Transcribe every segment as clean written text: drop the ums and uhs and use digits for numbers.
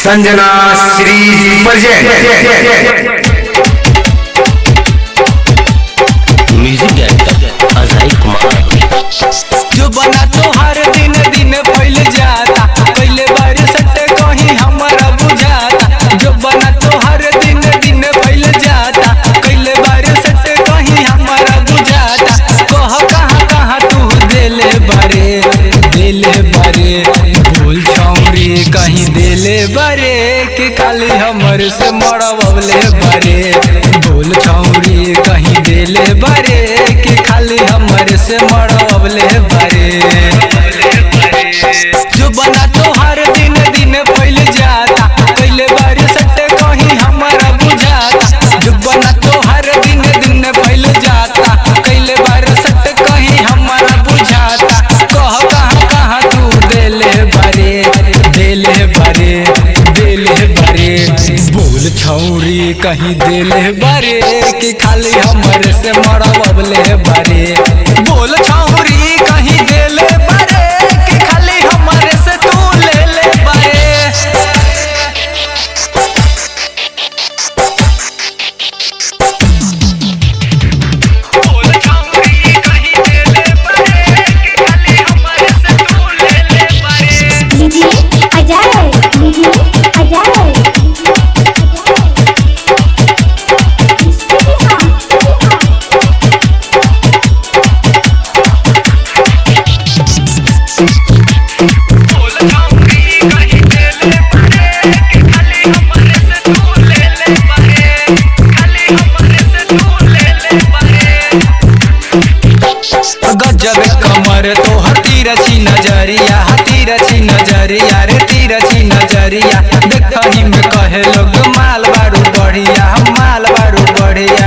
Sanjana series present. Music director Ajay Kumar. जो बना तो हर दिन दिन फैल जाता, पहले बार सट कहीं हमारा बुझाता। जो बना तो हर दिन दिन फैल जाता, पहले बार सट कहीं हमारा बुझाता। कह कहाँ कहाँ तू देले बारे भूल छौरी कहीं देले बारे कि खाली हमर से मरवले बारे। भूल छौरी कहीं देले बारे कि खाली हमर से मरवले बारे। जो बना तो हर दिन दिन फैल जाता, पहले बार सट कहीं हमारा बुझाता। जो बना तो हर दिन दिन फैल जाता, पहले बार सट कहीं हमारा बुझाता। कह कहाँ कहाँ तू देले बारे बोल छौरी कहीं देले बारे कि खाली हमर से मरवले बारे। बोल छौरी कहीं देले बारे कि खाली हमर से तू लेले बारे। गजब कमर तो हतीरछी नजरिया रे तीरछी नजरिया। देखही में कहे लोग माल बारू बढ़िया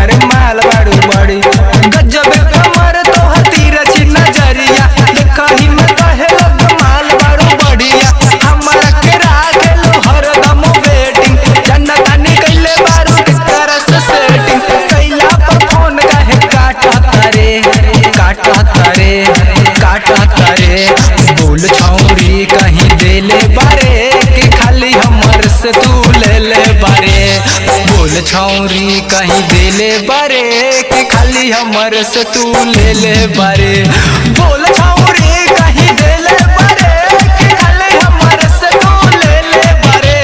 रे माल बारू बढ़िया। गजब कमर तो हतीरछी नजरिया, देखही में कहे लोग माल बारू बढ़िया। हमरा के राखे लो हरदम वेटिंग, जनता निकले बारू तरह से सेटिंग। कैला पर फोन काहे काटता रे बोल छौरी कहीं देले बारे कि खाली हमर से तू लेले बारे। बोल छौरी कहीं देले बारे कि खाली हमर से तू लेले बारे। बोल छौरी कहीं देले बारे कि खाली हमर से तू लेले बारे।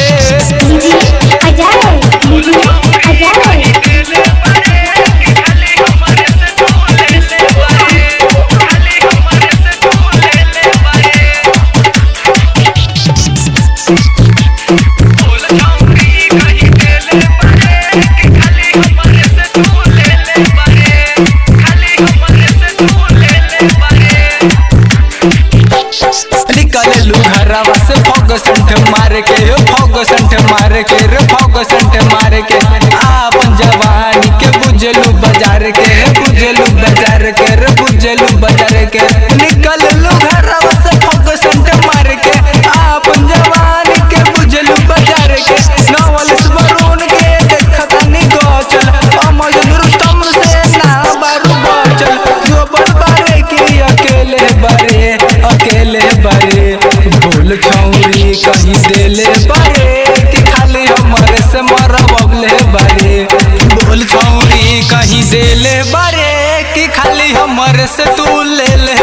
निकललू घरवा से फॉग संठ मार के आपन जवानी के बुझलू बाजार के निकललू घरवा से फॉग संठ मार के आपन जवानी के बुझलू बाजार के। नवल स्वरून के देखतानी गोचल, अमल रुस्तम से ना बारू बचल। जो बड़बारे की अकेले बारे बोल छौरी कहीं देले बारे कि खाली हमर से मरवले बारे। बोल छौरी कहीं देले बारे कि खाली हमर से तू लेले